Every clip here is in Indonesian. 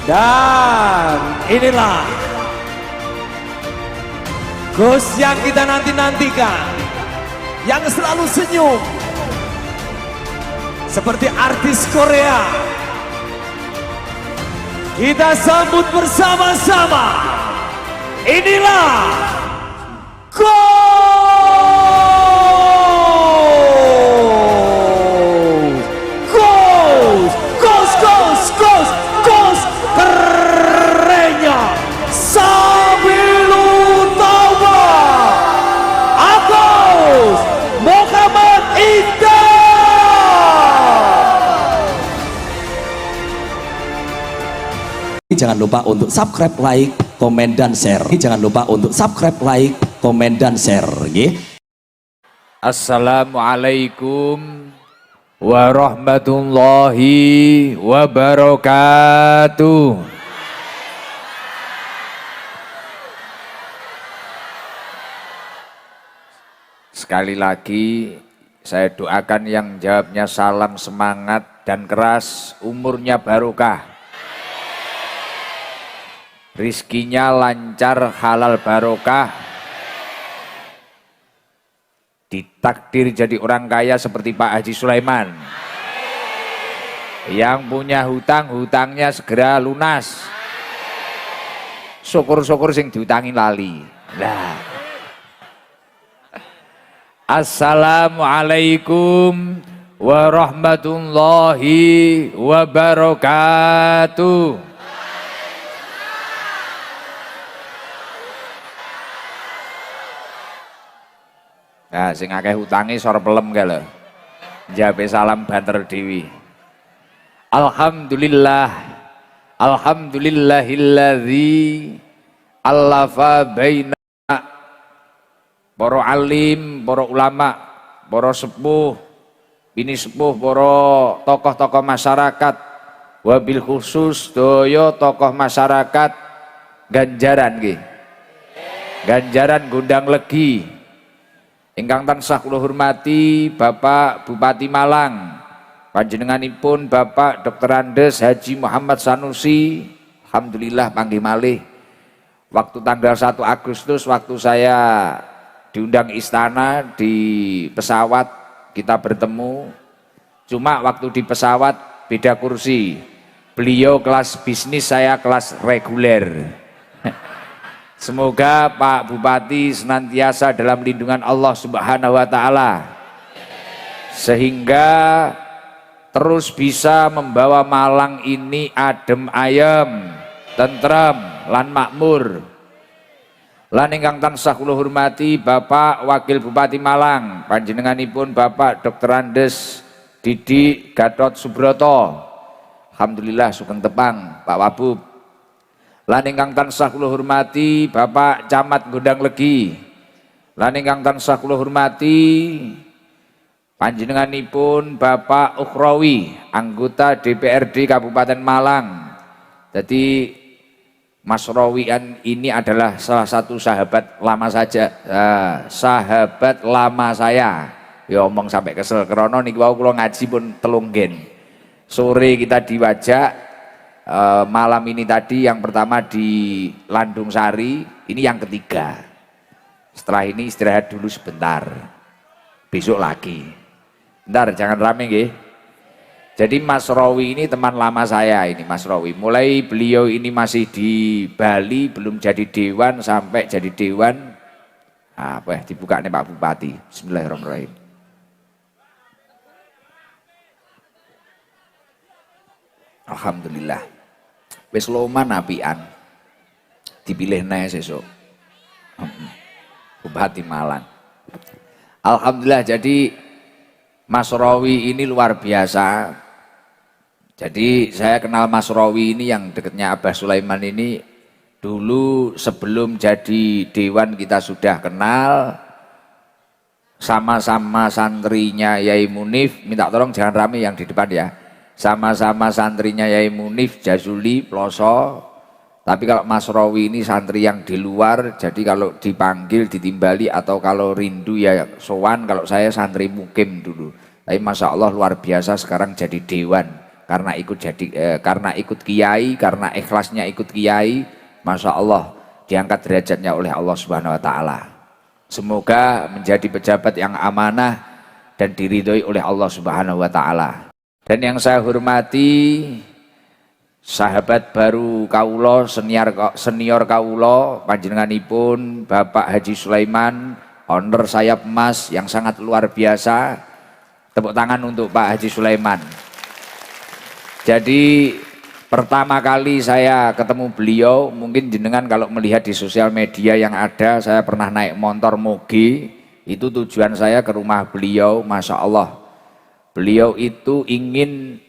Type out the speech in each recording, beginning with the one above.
Dan inilah Gus yang kita nanti-nantikan, yang selalu senyum seperti artis Korea. Kita sambut bersama-sama. Inilah Ghost kerennya Sabilul Taubat Agus Muhammad Indah. Jangan lupa untuk subscribe, like, komen, dan share. Jangan lupa untuk subscribe, like, komen, dan share. Assalamualaikum warahmatullahi wabarakatuh. Sekali lagi saya doakan yang jawabnya salam semangat dan keras, umurnya barokah, rizkinya lancar halal barokah, ditakdir jadi orang kaya seperti Pak Haji Sulaiman. Yang punya hutang, hutangnya segera lunas. Syukur-syukur sing diutangi lali. Nah. Assalamualaikum warahmatullahi wabarakatuh. Nah, sing akeh hutangi sor pelem kae lho. Jabe salam banter dewi. Alhamdulillah. Alhamdulillahilladzi allafa baina para alim, para ulama, para sepuh, bini sepuh, para tokoh-tokoh masyarakat, wabil khusus doyo tokoh masyarakat Ganjaran nggih. Ganjaran Gondang Legi. Ingkang tansah kula hormati Bapak Bupati Malang, panjenenganipun Bapak Dr. Andes Haji Muhammad Sanusi. Alhamdulillah panggih malih waktu tanggal 1 Agustus waktu saya diundang istana di pesawat kita bertemu, cuma waktu di pesawat beda kursi, beliau kelas bisnis, saya kelas reguler. Semoga Pak Bupati senantiasa dalam lindungan Allah Subhanahu wa Ta'ala, sehingga terus bisa membawa Malang ini adem ayem, tentrem, lan makmur. Lan ingkang tansah kula hormati Bapak Wakil Bupati Malang, panjenenganipun Bapak Dr. Andes Didik Gatot Subroto. Alhamdulillah sugeng tepang Pak Wabub. Lan ingkang tansah kula hormati Bapak Camat Gondang Legi. Lan ingkang tansah kula hormati panjenenganipun Bapak Ukhrawi, anggota DPRD Kabupaten Malang. Jadi Mas Rawian ini adalah salah satu sahabat lama saja, sahabat lama saya. Ya omong sampai kesel krono niki wau kula ngaji pun telung gen. Sore kita diwajak, malam ini tadi yang pertama di Landung Sari, ini yang ketiga. Setelah ini istirahat dulu sebentar. Besok lagi. Bentar jangan rame nggih. Jadi Mas Rawi ini teman lama saya ini, Mas Rawi. Mulai beliau ini masih di Bali, belum jadi dewan, sampai jadi dewan. Apa ya, dibuka nih Pak Bupati. Bismillahirrahmanirrahim. Alhamdulillah. Wis loman apian. Dipilih nae sesuk. Bupati Malang. Alhamdulillah, jadi Mas Rawi ini luar biasa. Jadi saya kenal Mas Rawi ini yang dekatnya Abah Sulaiman ini dulu sebelum jadi dewan kita sudah kenal, sama-sama santrinya Yai Munif. Minta tolong jangan rame yang di depan ya. Sama-sama santrinya Yai Munif Jazuli Ploso. Tapi kalau Mas Rawi ini santri yang di luar, jadi kalau dipanggil ditimbali atau kalau rindu ya sowan. Kalau saya santri mukim dulu, tapi Masya Allah luar biasa sekarang jadi dewan karena ikut kiai, karena ikhlasnya ikut kiai, masya Allah diangkat derajatnya oleh Allah Subhanahu Wa Taala. Semoga menjadi pejabat yang amanah dan diridhoi oleh Allah Subhanahu Wa Taala. Dan yang saya hormati sahabat baru kawula, senior kawula, panjenenganipun Bapak Haji Sulaiman, owner sayap emas yang sangat luar biasa. Tepuk tangan untuk Pak Haji Sulaiman. Jadi pertama kali saya ketemu beliau, mungkin jenengan kalau melihat di sosial media yang ada, saya pernah naik motor moge, itu tujuan saya ke rumah beliau. Masya Allah, beliau itu ingin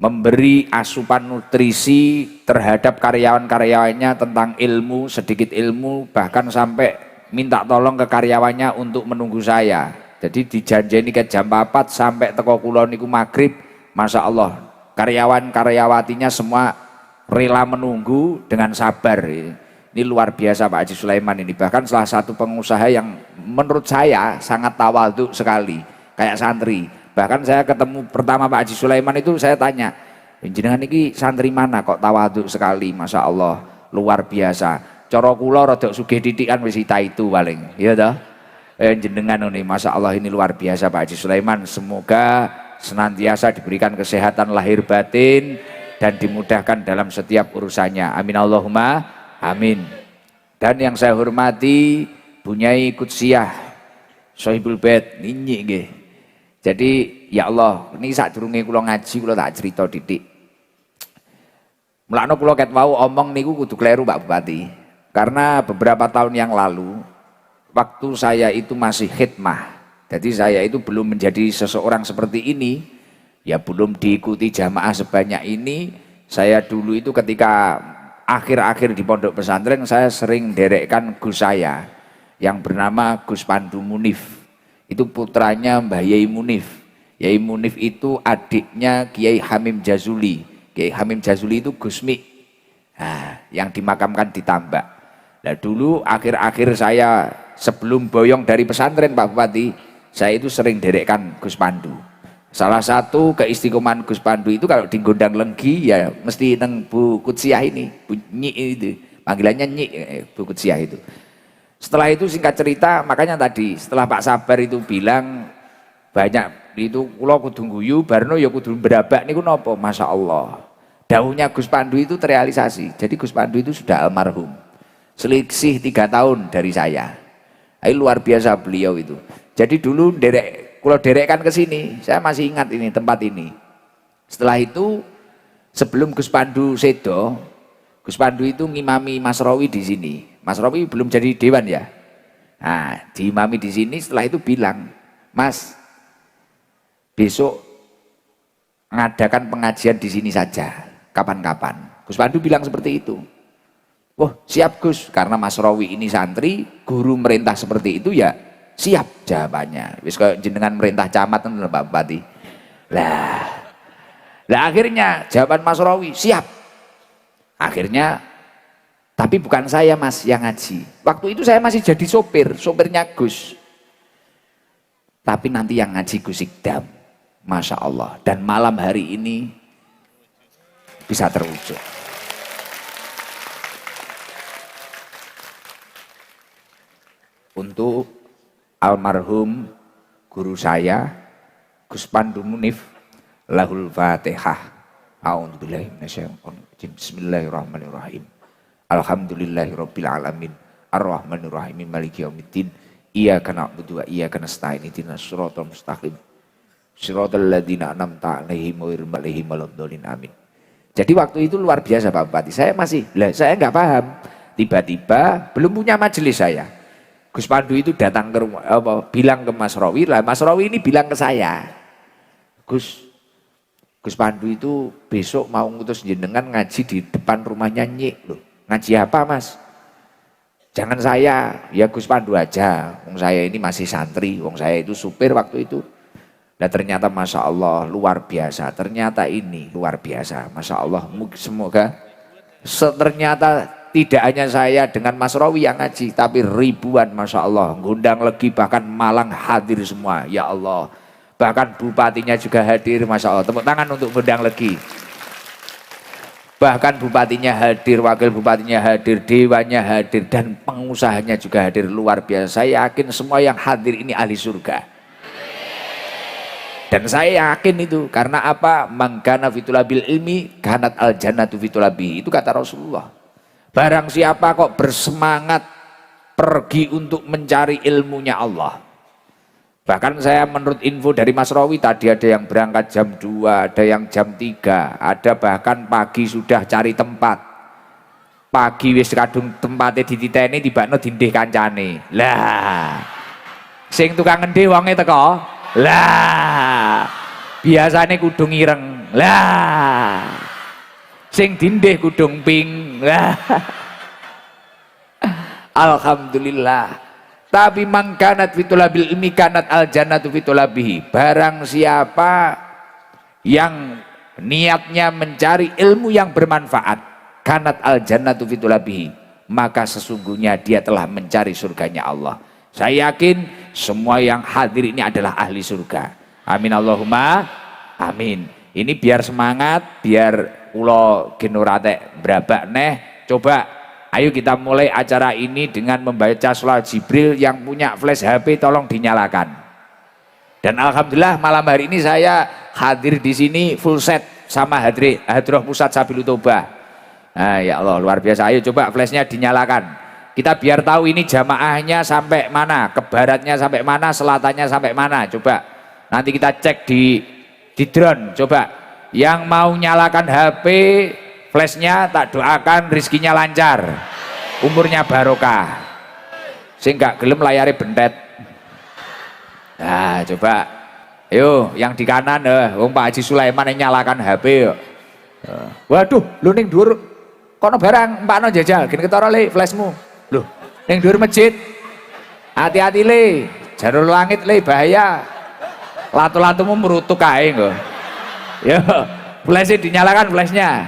memberi asupan nutrisi terhadap karyawan-karyawannya tentang ilmu, sedikit ilmu, bahkan sampai minta tolong ke karyawannya untuk menunggu saya. Jadi dijanjeni ke jam 4 sampai teko kula niku maghrib. Masya Allah, karyawan-karyawatinya semua rela menunggu dengan sabar. Ini luar biasa Pak Haji Sulaiman ini. Bahkan salah satu pengusaha yang menurut saya sangat tawadhu sekali, kayak santri. Bahkan saya ketemu pertama Pak Haji Sulaiman itu, saya tanya, jenengan ini santri mana kok tawadhu sekali, masya Allah, luar biasa. Cara kula rada sugih titik kan wis itu paling, ya toh. Jenengan ini, masya Allah, ini luar biasa Pak Haji Sulaiman. Semoga senantiasa diberikan kesehatan lahir batin dan dimudahkan dalam setiap urusannya. Amin Allahumma amin. Dan yang saya hormati Bunyai Kudsiyah Sohibul Bait ninyi nggih. Jadi ya Allah, ini sadurunge kula ngaji kula tak cerita titik. Mulane kula ket wau omong niku kudu kleru Pak Bupati. Karena beberapa tahun yang lalu waktu saya itu masih khidmah. Jadi saya itu belum menjadi seseorang seperti ini. Ya belum diikuti jamaah sebanyak ini. Saya dulu itu ketika akhir-akhir di pondok pesantren, saya sering derekkan Gus saya yang bernama Gus Pandu Munif. Itu putranya Mbah Yai Munif. Yai Munif itu adiknya Kiai Hamim Jazuli. Kiai Hamim Jazuli itu Gusmi, nah, yang dimakamkan di Tambak. Nah dulu akhir-akhir saya sebelum boyong dari pesantren Pak Bupati, saya itu sering derekkan Gus Pandu. Salah satu keistiqomahan Gus Pandu itu kalau digondang lenggi ya mesti neng Bu Kudsiyah ini, Bu Nyi itu, panggilannya Nyi, Bu Kudsiyah itu. Setelah itu singkat cerita, makanya tadi setelah Pak Sabar itu bilang banyak itu kula kudu guyu barno ya kudu berabak niku napa, masya Allah. Dawuhnya Gus Pandu itu terrealisasi. Jadi Gus Pandu itu sudah almarhum. Selisih 3 tahun dari saya. Ini luar biasa beliau itu. Jadi dulu kula derekkan ke sini, saya masih ingat ini tempat ini. Setelah itu sebelum Gus Pandu sedo, Gus Pandu itu ngimami Mas Rawi di sini. Mas Rawi belum jadi dewan ya. Nah, diimami di sini, setelah itu bilang, Mas, besok mengadakan pengajian di sini saja, kapan-kapan. Gus Pandu bilang seperti itu. Wah, siap Gus, karena Mas Rawi ini santri, guru merintah seperti itu ya, siap jawabannya. Wis kayak jenengan merintah camat kan Pak Bupati. Lah akhirnya jawaban Mas Rawi siap. Akhirnya, tapi bukan saya Mas yang ngaji. Waktu itu saya masih jadi sopirnya Gus. Tapi nanti yang ngaji Gus Ikdam. Masya Allah. Dan malam hari ini bisa terwujud. Untuk almarhum guru saya, Gus Pandu Munif, lahul Fatihah. A'udzubillahi minasyaitonir rajim. Bismillahirrahmanirrahim. Alhamdulillahirabbil alamin. Arrahmanirrahim. Maliki yaumiddin. Iyyaka na'budu wa iyyaka nasta'in. Ihdinas shiratal mustaqim. Shiratal ladzina an'amta 'alaihim ghairil maghdubi 'alaihim. Amin. Jadi waktu itu luar biasa Pak Bupati. Saya saya nggak paham. Tiba-tiba belum punya majelis saya. Gus Pandu itu datang ke rumah, bilang ke Mas Rawi, lah Mas Rawi ini bilang ke saya, Gus Pandu itu besok mau ngutus jenengan ngaji di depan rumahnya Nyik loh. Ngaji apa Mas? Jangan saya, ya Gus Pandu aja. Wong saya ini masih santri, wong saya itu supir waktu itu. Nah ternyata Masya Allah luar biasa. Ternyata ini luar biasa. Masya Allah, semoga ternyata tidak hanya saya dengan Mas Rawi yang ngaji, tapi ribuan Masya Allah. Ngundang lagi bahkan Malang hadir semua. Ya Allah. bahkan bupatinya juga hadir, Masya Allah. Tepuk tangan untuk Gondang Legi. Bahkan bupatinya hadir, wakil bupatinya hadir, dewanya hadir, dan pengusahanya juga hadir. Luar biasa. Saya yakin semua yang hadir ini ahli surga. Dan saya yakin itu karena apa? Mangkana fitulabil ilmi kanat al jannatu fitulabi. Itu kata Rasulullah. Barang siapa kok bersemangat pergi untuk mencari ilmunya Allah. Bahkan saya menurut info dari Mas Rawi tadi ada yang berangkat jam 2, ada yang jam 3, ada bahkan pagi sudah cari tempat. Pagi wis kadung tempatnya dititeni tibakno dindih kancane. Lah. Sing tukang ngendih wonge teko. Lah. Biasane kudung ireng. Lah. Sing dindih kudung ping. Lah. Alhamdulillah. Tapi mangkanat fitulabil ilmi kanat al jannatu fitulabihi. Barang siapa yang niatnya mencari ilmu yang bermanfaat, kanat al jannatu fitulabihi, maka sesungguhnya dia telah mencari surganya Allah. Saya yakin semua yang hadir ini adalah ahli surga. Amin Allahumma amin. Ini biar semangat, biar ulo genurate berabak neh. Coba ayo kita mulai acara ini dengan membaca surah Jibril. Yang punya flash HP tolong dinyalakan. Dan alhamdulillah malam hari ini saya hadir di sini full set sama Hadroh Pusat Sabilul Toba. Nah, ya Allah luar biasa. Ayo coba flashnya dinyalakan. Kita biar tahu ini jamaahnya sampai mana, ke baratnya sampai mana, selatannya sampai mana. Coba nanti kita cek di drone. Coba yang mau nyalakan HP flashnya tak doakan rizkinya lancar, umurnya barokah. Sing gak gelem layare bentet. Nah coba, ayo yang di kanan, wong Pak Haji Sulaiman yang nyalakan HP yuk. Waduh, lu ning dhuwur kono barang empakno jajal, gini ketara le flashmu. Loh, ning dhuwur masjid. Hati-hati le, jalur langit le bahaya. Latu-latumu merutuk kae engko. Yo, flashnya dinyalakan flashnya.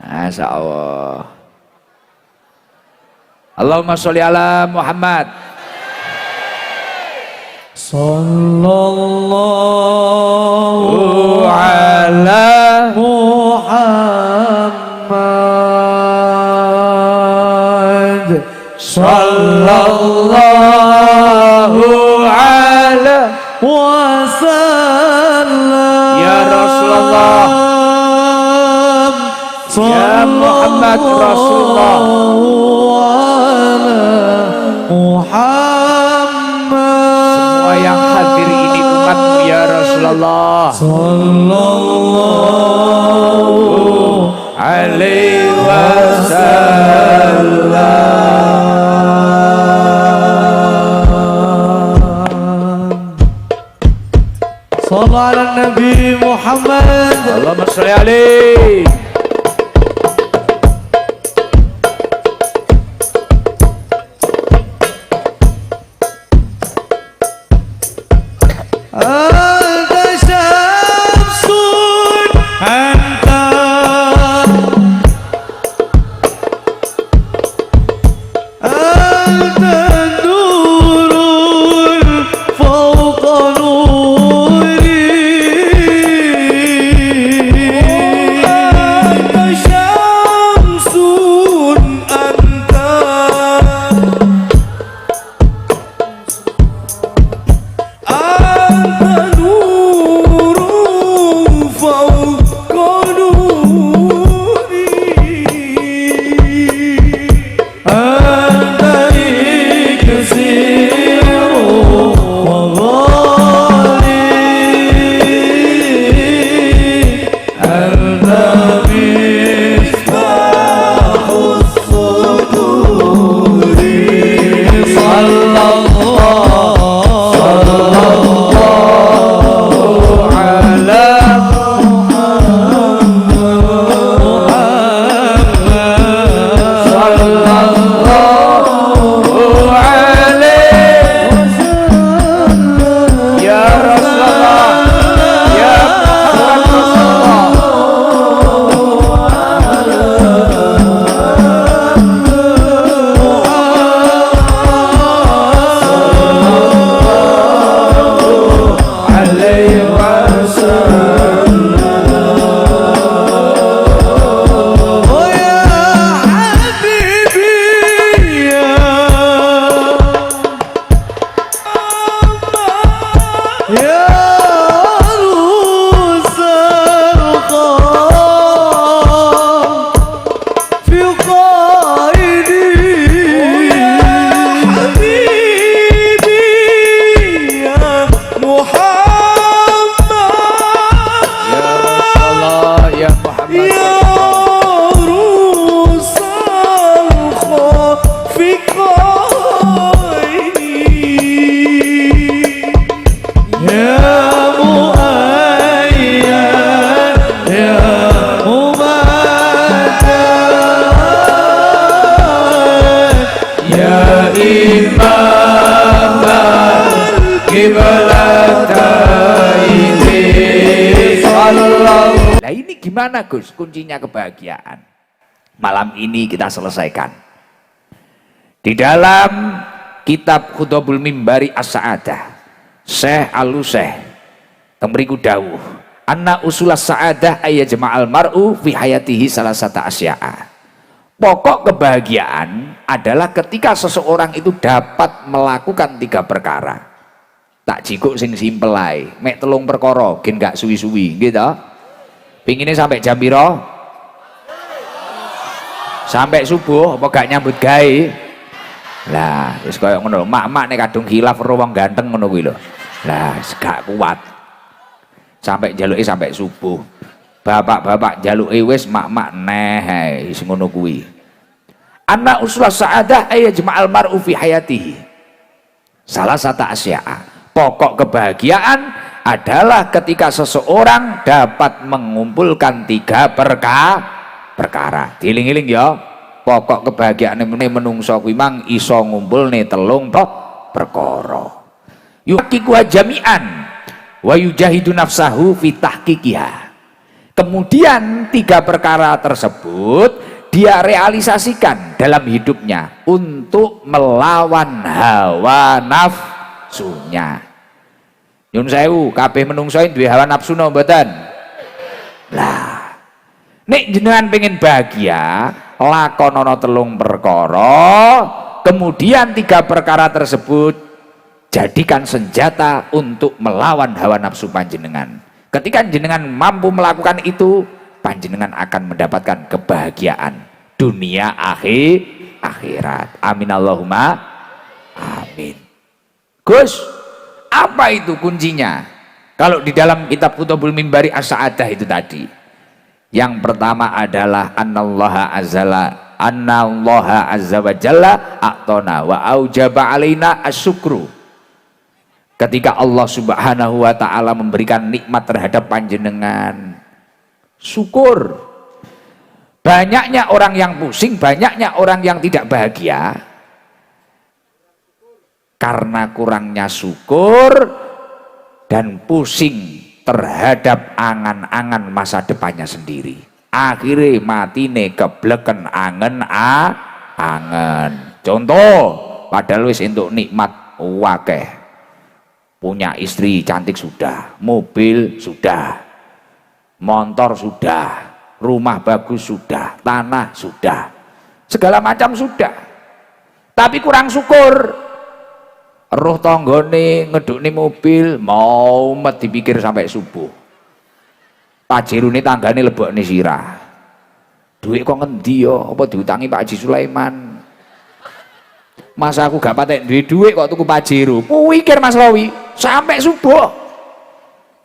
Masya Allah. Allahumma sholli ala Muhammad. Sallallahu ala Muhammad. Sallallahu ala wasallam. Ya Rasulullah, ya Muhammad Rasulullah. Semua yang hadir ini umatmu ya Rasulullah. Sallallahu alaihi wasallam. Sallu ala Nabi Muhammad. Allahumma sholli alaihi. يا عروس الخافقين يا مؤيد يا ممجد يا إمام القبلتين sallallahu. Nah ini gimana Gus kuncinya kebahagiaan? Malam ini kita selesaikan. Di dalam kitab Khutbul Mimbari As-Sa'adah, Syekh Al-Syekh temriku dawuh, anna usulas sa'adah ayyajma'al mar'u fi hayatihi salasata asya'a. Pokok kebahagiaan adalah ketika seseorang itu dapat melakukan 3 perkara. Tak jikuk sing simpel ae, mek 3 perkara gen gak suwi-suwi, gitu. Pinginnya sampai jam piro? Sampai subuh apa gak nyambut gawe? Lah, wis koyo ngono. Mak-mak nek kadung khilaf karo wong ganteng ngono kuwi lho. Lah, gak kuat. Sampai jaluke sampai subuh. Bapak-bapak jaluke wis, mak-mak neh wis ngono kuwi. Anna usul sa'adah ayyajma'al mar'u fi hayatihi. Salah satu asya'a. Pokok kebahagiaan adalah ketika seseorang dapat mengumpulkan 3 perkara. Diling-iling ya. Pokok kebahagiaan ini menungso kuwi mang iso ngumpulne 3 perkara. Yuqiqu jami'an wa yujahidu nafsahu fi tahqiqiha. Kemudian 3 perkara tersebut dia realisasikan dalam hidupnya untuk melawan hawa nafsunya. Nyun sewu, kabeh menungso duwe hawa nafsu no mboten? Lah, nek jenengan pengen bahagia, lakonono 3 perkara, kemudian 3 perkara tersebut jadikan senjata untuk melawan hawa nafsu panjenengan. Ketika jenengan mampu melakukan itu, panjenengan akan mendapatkan kebahagiaan dunia akhirat. Amin Allahumma amin. Gus, apa itu kuncinya? Kalau di dalam kitab Khutbul Mimbari As-Sa'adah itu tadi, yang pertama adalah annallaha azza wa jalla a'tona wa aujaba alaina asyukru. Ketika Allah Subhanahu wa taala memberikan nikmat terhadap panjenengan, syukur. Banyaknya orang yang pusing, banyaknya orang yang tidak bahagia karena kurangnya syukur dan pusing terhadap angan-angan masa depannya sendiri. Akhirnya matine kebleken angen. Contoh, padahal wis entuk nikmat wakeh. Punya istri cantik sudah, mobil sudah, motor sudah, rumah bagus sudah, tanah sudah, segala macam sudah, tapi kurang syukur. Roh tonggone ngedukne mobil mau met dipikir sampai subuh. Pajerune tanggane lebokne sirah. Duit kok ngendi ya? Apa diutangi Pak Haji Sulaiman? Masa aku gak patek duwe duit kok tuku pajero. Pikir Mas Rawi sampai subuh.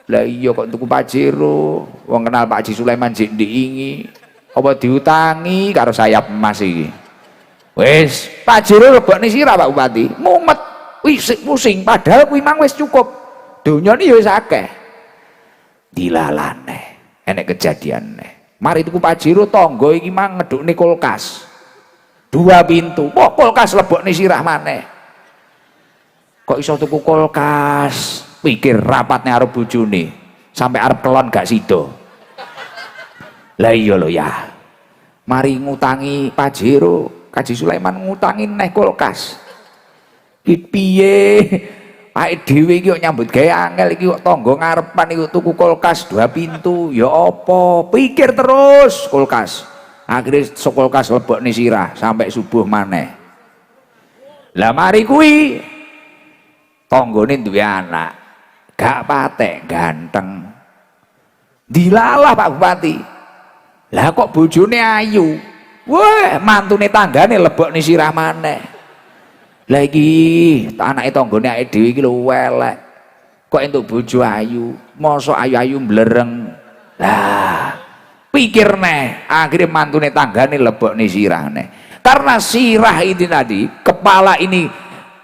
Lah iya kok tuku pajero. Wong kenal Pak Haji Sulaiman jek ndiingi. Apa diutangi karo sayap emas iki. Wis, pajero lebokne sirah Pak Bupati. Mumet. Pusing padahal kuwi mang wis cukup. Donyane ya wis akeh. Dilalane. Enek kejadian nih. Mari tuku pajero tangga iki mang ngedukne kulkas. 2 pintu. Kok kulkas lebokne sirah maneh. Kok iso tuku kulkas? Pikir rapatne arep bojone. Sampai arep kelon gak sida. Lah iya lho ya. Mari ngutangi pajero, Haji Sulaiman ngutangi neh kulkas. Piye awake dhewe iki kok nyambut gawe angel iki kok tangga ngarepan iku tuku kulkas 2 pintu ya apa pikir terus kulkas akhirnya kulkas lebokne sirah sampai subuh maneh. Lah mari kuwi tanggane duwe anak gak patek ganteng dilalah Pak Bupati. Lah kok bojone ayu wah mantune tanggane lebokne sirah maneh. Lagi anake tanggane awake dhewe iki lho elek. Kok entuk bojo ayu, mosok ayu-ayu mblereng. Lah, pikir neh, akhirnya mantune tanggane lebokne sirah neh. Karena sirah itu tadi, kepala ini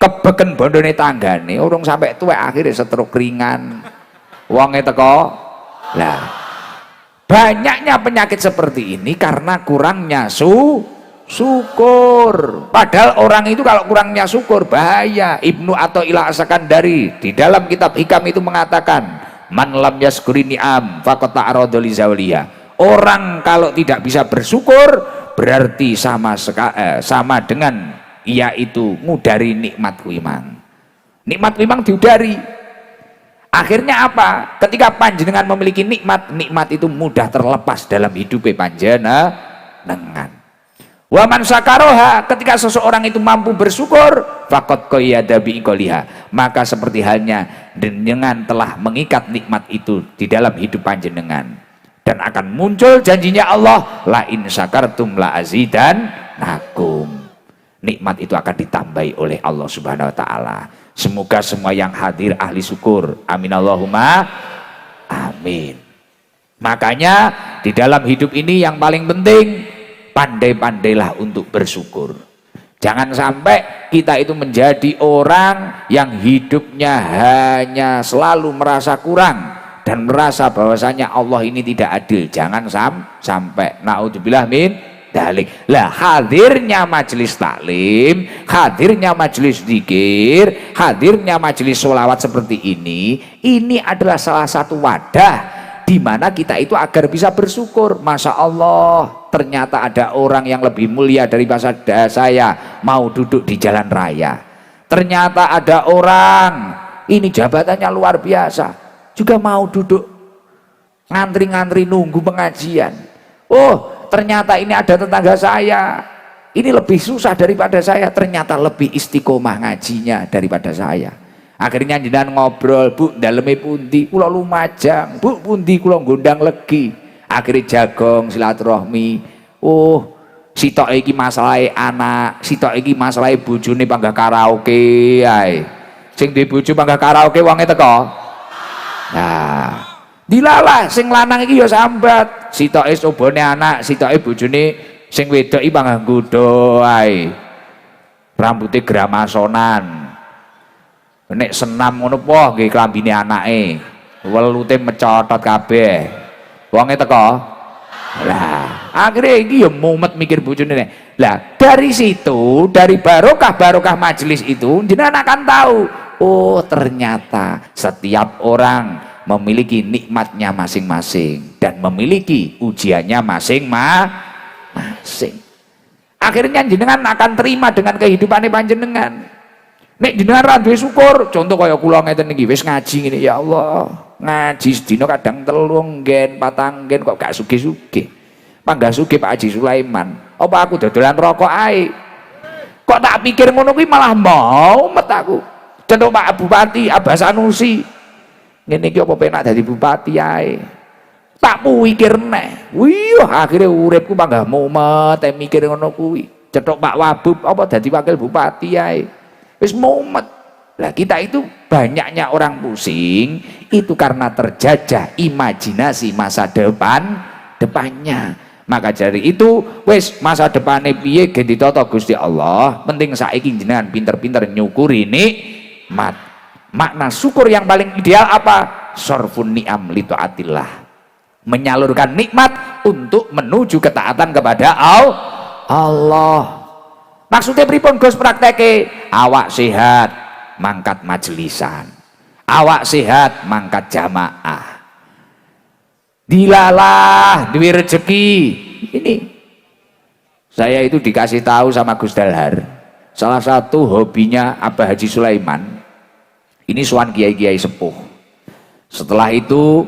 kebeken bondone tanggane, urung sampai tuwek akhirnya setruk ringan. Wonge teko. Lah, banyaknya penyakit seperti ini karena kurangnya syukur. Padahal orang itu kalau kurangnya syukur bahaya. Ibnu Athaillah As-Sakandari di dalam kitab Hikam itu mengatakan, man lam yaskuri ni'am faqad ta'arada li zawliya. Orang kalau tidak bisa bersyukur berarti sama dengan ia itu ngudari nikmat kuimang. Nikmat kuimang diudari. Akhirnya apa? Ketika panjenengan memiliki nikmat, nikmat itu mudah terlepas dalam hidup panjenengan. Wa man sakaroha, ketika seseorang itu mampu bersyukur, faqad qayyada bi iqaliha, maka seperti halnya dengan telah mengikat nikmat itu di dalam hidup panjenengan. Dan akan muncul janjinya Allah, la in syakartum la azidannakum. Nikmat itu akan ditambahi oleh Allah Subhanahu wa taala. Semoga semua yang hadir ahli syukur. Amin Allahumma amin. Makanya di dalam hidup ini yang paling penting, pandai-pandailah untuk bersyukur. Jangan sampai kita itu menjadi orang yang hidupnya hanya selalu merasa kurang dan merasa bahwasanya Allah ini tidak adil. Jangan sampai. Naudzubillah min dalik. Lah, hadirnya majelis taklim, hadirnya majelis zikir, hadirnya majelis sholawat seperti ini adalah salah satu wadah di mana kita itu agar bisa bersyukur. Masya Allah, ternyata ada orang yang lebih mulia daripada saya mau duduk di jalan raya. Ternyata ada orang ini jabatannya luar biasa juga mau duduk ngantri-ngantri nunggu pengajian. Oh, ternyata ini ada tetangga saya ini lebih susah daripada saya, ternyata lebih istiqomah ngajinya daripada saya. Akhirnya jenengan ngobrol, Bu, daleme pundi? Kula Lumajang. Bu, pundi kula Gondang Legi. Akhirnya jagong silaturahmi. Oh, sitok iki masalahe anak, sitok iki masalahe bojone panggah karaoke ae. Sing duwe bojo panggah karaoke wonge teko. Nah, dilalah sing lanang iki ya sambat. Sitoke sobone anak, sitoke bojone sing wedok iki panggah nggodho ae. Rambute gramasonan. Nek senam ngono po nggih klambine anake. Welute mecotot kabeh. Wonge teko. Lah, akhirnya iki ya mumet mikir bojone nek. Lah, dari situ, dari barokah majelis itu jenengan akan tahu, oh ternyata setiap orang memiliki nikmatnya masing-masing dan memiliki ujiannya masing-masing. Akhirnya jenengan akan terima dengan kehidupannya panjenengan. Nek jenengan ra duwe syukur, contoh kaya kula ngeten iki wis ngaji ngene, ya Allah, ngaji sedina kadang 3 nggen, 4 nggen kok gak sugih-sugih. Panggah sugih Pak Haji Sulaiman. Apa aku dodolan rokok ae? Kok tak pikir ngono kuwi malah mau met aku. Contoh Pak Bupati Abbas Sanusi. Ngene iki apa penak dadi bupati ae. Tak pikir neh. Wih, akhirnya uripku panggah mumet mikir ngono kuwi. Cetok Pak Wabub apa dadi wakil bupati ae. Wis mumet. Lah kita itu banyaknya orang pusing itu karena terjajah imajinasi masa depannya. Maka dari itu wis masa depannya piye gen ditata Gusti Allah. Penting saiki jenengan pinter-pinter nyukuri nikmat. Makna syukur yang paling ideal apa? Sorfun ni'am li taatillah. Menyalurkan nikmat untuk menuju ketaatan kepada Allah. Maksudnya pripun Gus prakteke? Awak sehat mangkat majelisan, awak sehat mangkat jamaah. Dilalah duwe rezeki. Ini saya itu dikasih tahu sama Gus Dalhar, salah satu hobinya Abah Haji Sulaiman ini sowan kiai-kiai sepuh. Setelah itu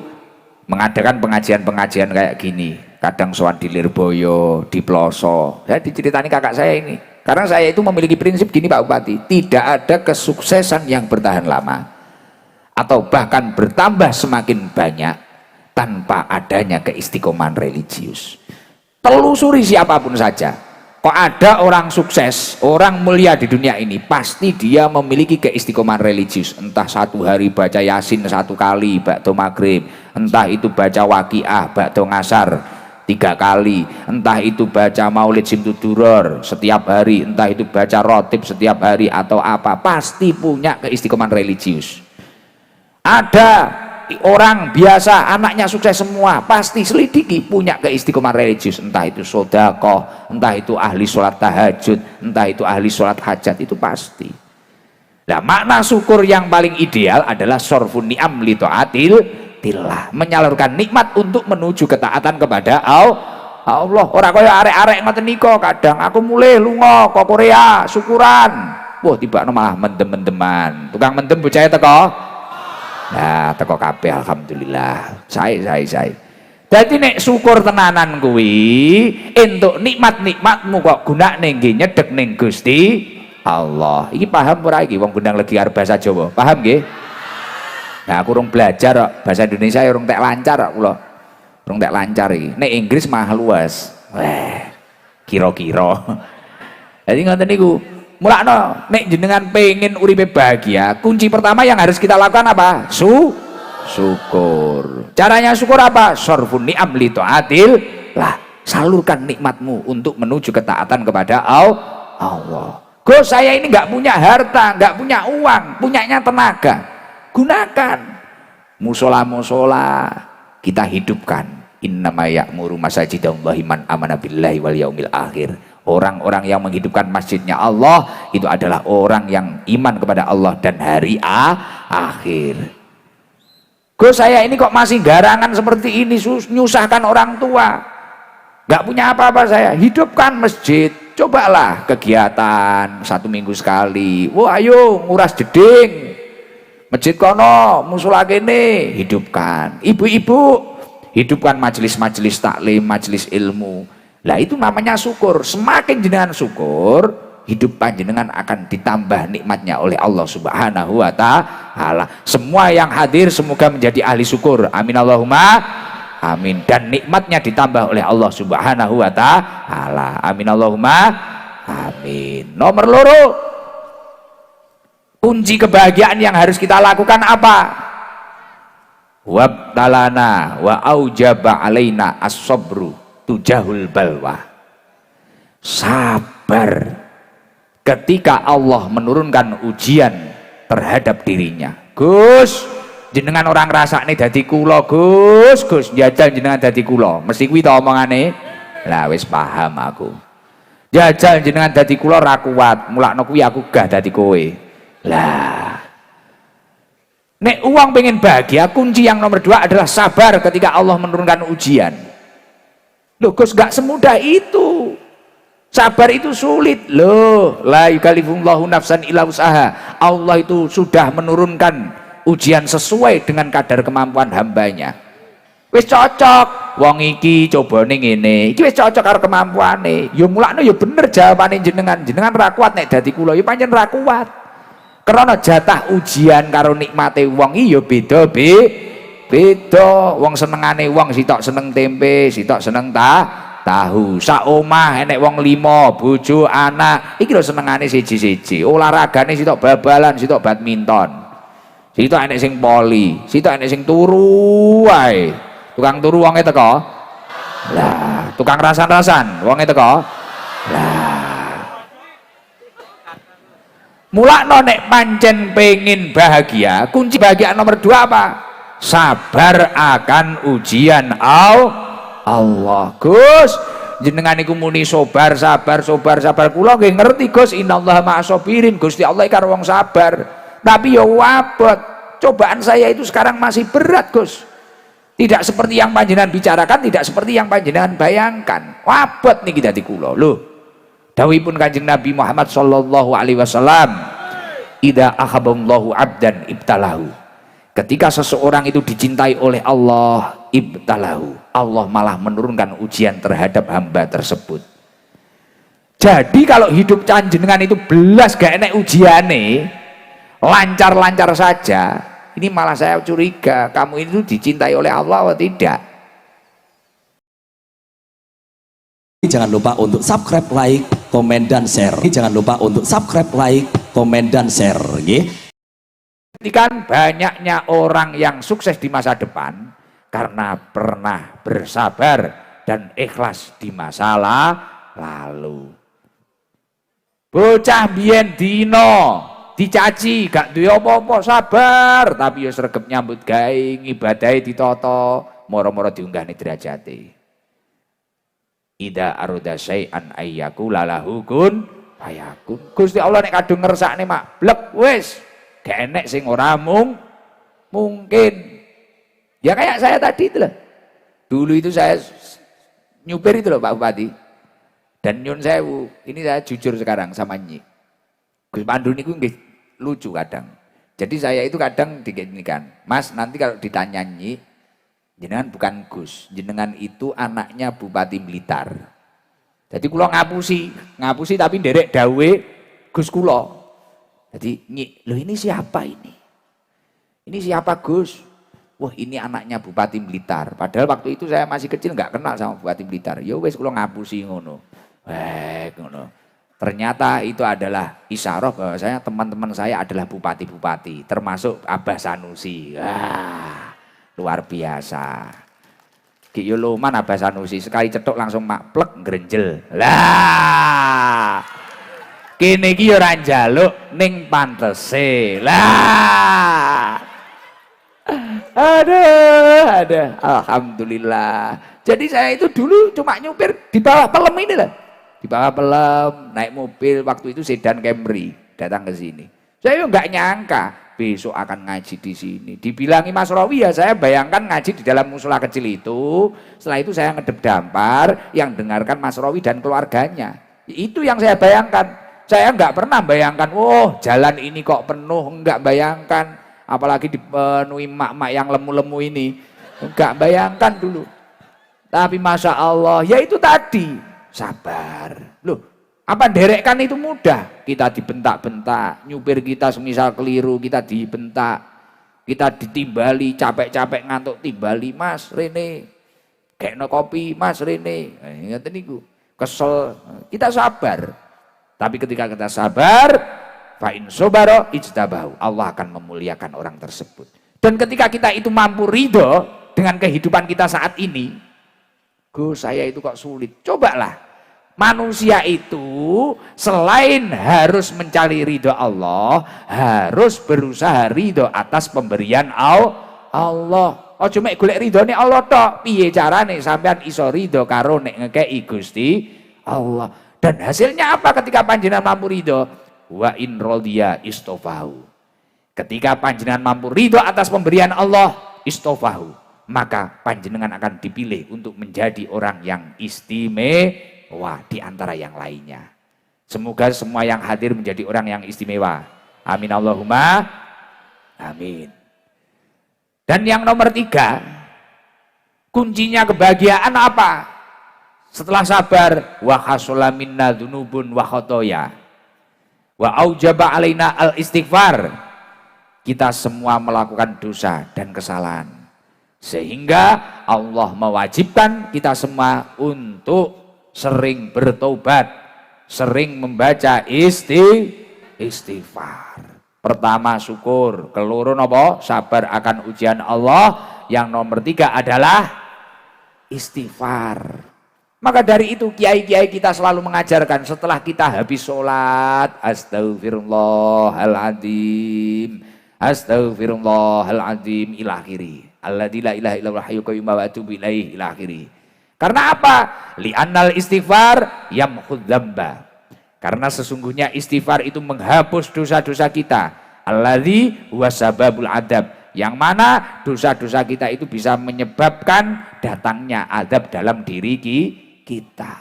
mengadakan pengajian-pengajian kayak gini, kadang sowan di Lirboyo, di Ploso. Saya diceritani kakak saya ini, karena saya itu memiliki prinsip gini Pak Bupati, tidak ada kesuksesan yang bertahan lama atau bahkan bertambah semakin banyak tanpa adanya keistiqomahan religius. Telusuri siapapun saja, kok ada orang sukses, orang mulia di dunia ini, pasti dia memiliki keistiqomahan religius. Entah 1 hari baca Yasin 1 kali bakdo maghrib, entah itu baca Waqiah bakdo ngasar, 3 kali, entah itu baca maulid simtuduror setiap hari, entah itu baca rotib setiap hari atau apa, pasti punya keistiqomahan religius. Ada orang biasa anaknya sukses semua, pasti selidiki punya keistiqomahan religius, entah itu sedekah, entah itu ahli sholat tahajud, entah itu ahli sholat hajat, itu pasti. Nah, makna syukur yang paling ideal adalah sorfun ni'am li ta'atil tillah, menyalurkan nikmat untuk menuju ketaatan kepada Allah. Ora kaya arek-arek ngoten nika, kadang aku mulai lunga ke Korea syukuran, wah tibakno malah mendem-mendeman. Tukang mendem bocah teko. Nah, teko kabeh alhamdulillah. Saya. Dadi nek syukur tenanan kuwi entuk nikmat-nikmatmu kok gunakne nggih nyedhek ning Gusti Allah. Iki paham ora iki wong Gunang Legi arep bahasa Jawa? Paham nggih? Nah, aku urung belajar kok bahasa Indonesia, urung tek lancar kok kula. Urung tek lancar iki. Nek Inggris mah luas. Weh, kira-kira. Jadi ngoten niku. Mulakno nek jenengan pengen uripe bahagia, kunci pertama yang harus kita lakukan apa? Syukur. Caranya syukur apa? Sorfun ni'am li ta'atil lah. Salurkan nikmatmu untuk menuju ketaatan kepada Allah. Gus, saya ini nggak punya harta, nggak punya uang, punyanya tenaga. Gunakan musola kita hidupkan. Innama ya'muru masajidallahi man amana billahi wal yaumil akhir. Orang-orang yang menghidupkan masjidnya Allah itu adalah orang yang iman kepada Allah dan hari akhir. Gus, saya ini kok masih garangan seperti ini, nyusahkan orang tua, nggak punya apa-apa. Saya hidupkan masjid. Cobalah kegiatan 1 minggu sekali. Wah, ayo nguras jeding masjid kono, musola kene, hidupkan. Ibu-ibu, hidupkan majelis-majelis taklim, majelis ilmu. Lah itu namanya syukur. Semakin jenengan syukur, hidup panjenengan akan ditambah nikmatnya oleh Allah Subhanahu wa ta'ala. Semua yang hadir semoga menjadi ahli syukur. Amin Allahumma amin. Dan nikmatnya ditambah oleh Allah Subhanahu wa ta'ala. Amin Allahumma amin. Nomor loro, kunci kebahagiaan yang harus kita lakukan apa? Wabtalana wa aujaba alaina as-sabru tujahul balwa. Sabar ketika Allah menurunkan ujian terhadap dirinya. Gus, jenengan orang rasakne dadi kula, Gus, jajal jenengan dadi kula. Mesti kuwi ta omongane. Lah wis paham aku. Jajal jenengan dadi kula ra kuat, mulakno kuwi aku gah dadi kowe. Lah, nek uang pengen bahagia, kunci yang nomor 2 adalah sabar ketika Allah menurunkan ujian. Loh Gus, gak semudah itu. Sabar itu sulit. Loh, la yukallifullahu nafsan illa wus'aha. Allah itu sudah menurunkan ujian sesuai dengan kadar kemampuan hambanya. Wis cocok, wong iki cobane ngene, iki wis cocok karo kemampuane. Ya mulakno ya bener jawabane jenengan ra kuat nek dadi kula, ya pancen ra kuat. Karena jatah ujian karo nikmate wong iki ya beda wong senengane wong sitok seneng tempe, sitok seneng tahu. Sak omah enek wong 5, bojo, anak, iki lho senengane siji-siji. Olahragane sitok bal-balan, sitok badminton. Sitok enek sing poli, sitok enek sing turu wae. Tukang turu wonge teko. Lah, tukang rasan-rasan wonge teko. Lah, mulakno nek pancen pengen bahagia, kunci bahagia nomor 2 apa? Sabar akan ujian Allah. Gus, jenengan iku muni sabar. Kula nggih ngerti Gus, innallaha ma'asobirin. Gusti Allah karo wong sabar. Tapi ya wabot. Cobaan saya itu sekarang masih berat, Gus. Tidak seperti yang panjenengan bicarakan, tidak seperti yang panjenengan bayangkan. Wabot niki dadi kula. Lho, dawuhipun Kanjeng Nabi Muhammad sallallahu alaihi wasallam, idza ahabballahu abdan ibtalahu. Ketika seseorang itu dicintai oleh Allah, ibtalahu, Allah malah menurunkan ujian terhadap hamba tersebut. Jadi kalau hidup panjenengan itu belas gak enek ujiane, lancar-lancar saja, ini malah saya curiga kamu itu dicintai oleh Allah atau tidak. Jangan lupa untuk subscribe, like, komen, dan share. Jangan lupa untuk subscribe, like, komen, dan share. Kan banyaknya orang yang sukses di masa depan karena pernah bersabar dan ikhlas di masa lalu. Bocah biyen dino dicaci gak duwe apa-apa sabar tapi ya sregep nyambut gawe ngibadahe ditata moro-moro diunggahne derajate. Ida aroda syai'an ayyakula lahu kun fayakun. Gusti Allah nek kadung ngersakne mak blek wis gak enek sing ora mungkin. Ya kayak saya tadi itu loh. Dulu itu saya nyupir itu loh Pak Bupati. Dan nyun sewu, ini saya jujur sekarang sama Nyi. Gus Pandu niku nggih lucu kadang. Jadi saya itu kadang diginikan, Mas nanti kalau ditanya Nyi, jenengan bukan Gus, jenengan itu anaknya Bupati Blitar. Jadi kula ngapusi tapi nderek dawe Gus kula. Jadi Nyi, loh ini siapa ini? Ini siapa Gus? Wah ini anaknya Bupati Blitar. Padahal waktu itu saya masih kecil nggak kenal sama Bupati Blitar. Ya wes kula ngapusi ngono. Ngono. Ternyata itu adalah isyarah bahwasanya teman-teman saya adalah bupati-bupati, termasuk Abah Sanusi. Wah, luar biasa. Ki yo loman Abah Sanusi, sekali cetok langsung makplek ngrenjel. Lah. Kene iki yo ora njaluk ning pantese. Lah. Ada. Alhamdulillah. Jadi saya itu dulu cuma nyupir di bawah pelem ini lah. Di bawah pelem, naik mobil, waktu itu sedan Camry, datang ke sini. Saya nggak nyangka besok akan ngaji di sini. Dibilangi Mas Rawi ya saya bayangkan ngaji di dalam musola kecil itu. Setelah itu saya ngedep dampar yang dengarkan Mas Rawi dan keluarganya. Itu yang saya bayangkan. Saya nggak pernah bayangkan, oh jalan ini kok penuh, nggak bayangkan. Apalagi dipenuhi mak-mak yang lemu-lemu ini. Nggak bayangkan dulu. Tapi Masya Allah, ya itu tadi. Sabar. Loh, apa derekkan itu mudah? Kita dibentak-bentak, nyupir kita semisal keliru, kita dibentak, kita ditimbali, capek-capek ngantuk timbali, Mas Rene, kekno kopi, Mas Rene, ingat niku, kesel, kita sabar. Tapi ketika kita sabar, fa'in sobaro ijtabahu, Allah akan memuliakan orang tersebut. Dan ketika kita itu mampu ridho dengan kehidupan kita saat ini, Gus saya itu kok sulit, cobalah. Manusia itu selain harus mencari ridho Allah, harus berusaha ridho atas pemberian Allah. Oh cuma golek ridhone Allah tok. Piye carane sampean iso ridho karo nek ngekeki Gusti Allah. Dan hasilnya apa ketika panjenengan mampu ridho? Wa in rodiya istofahu. Ketika panjenengan mampu ridho atas pemberian Allah, istofahu, maka panjenengan akan dipilih untuk menjadi orang yang istimewa di antara yang lainnya. Semoga semua yang hadir menjadi orang yang istimewa. Amin Allahumma amin. Dan yang nomor 3, kuncinya kebahagiaan apa? Setelah sabar, wa hasula minna dzunubun wa khotoya wa aujaba alaina al istighfar. Kita semua melakukan dosa dan kesalahan, sehingga Allah mewajibkan kita semua untuk sering bertobat, sering membaca istighfar. Pertama syukur, keloro napa? Sabar akan ujian Allah. Yang nomor 3 adalah istighfar. Maka dari itu kiai-kiai kita selalu mengajarkan setelah kita habis sholat, astagfirullahaladzim, astagfirullahaladzim ila akhiri. Alladzi la ilaha illallah hayyul qayyum wa atubu ilaihi ila akhiri. Karena apa? Li'annal istighfar yamhud dzamba. Karena sesungguhnya istighfar itu menghapus dosa-dosa kita. Alladzi huwa sababul adab. Yang mana dosa-dosa kita itu bisa menyebabkan datangnya adab dalam diri kita.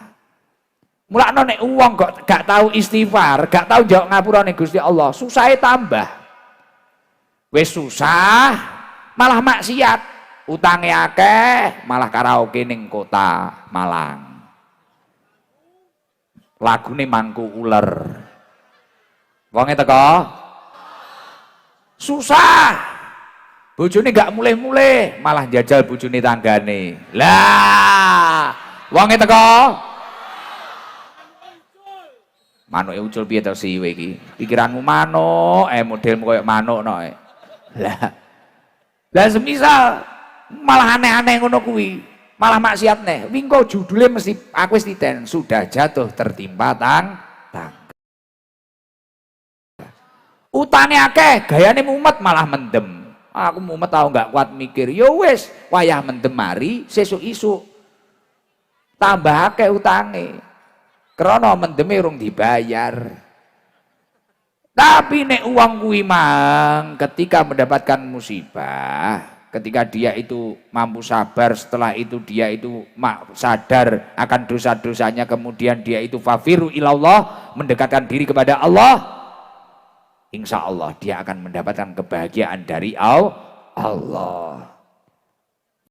Mulakno nek wong kok gak tahu istighfar, gak tahu jawab ngapura ning Gusti Allah, susahe tambah. Wis susah, malah maksiat. Utange akeh, malah karaoke ning kota Malang. Lagune mangku uler. Wonge teko? Susah. Bojone gak mulih-mulih, malah jajal bojone tanggane. Lah, wonge teko? Manuke ucul piye to siwe iki? Pikiranmu manuk, modelmu koyo manuk no. Lah semisal malah aneh-aneh ngono kuwi. malah maksiat nih. Wingko judulnya mesti aku wis titen sudah jatuh tertimpa tang. Utange akeh, gayane mumet malah mendem. Aku mumet tau nggak kuat mikir. Yo wis, wayah mendem mari sesuk isuk. Tambah akeh utange. Krana mendeme urung dibayar. Tapi nek uang kuwi mang ketika mendapatkan musibah, ketika dia itu mampu sabar, setelah itu dia itu sadar akan dosa-dosanya, kemudian dia itu fafiru ilallah, mendekatkan diri kepada Allah, insya Allah dia akan mendapatkan kebahagiaan dari Allah.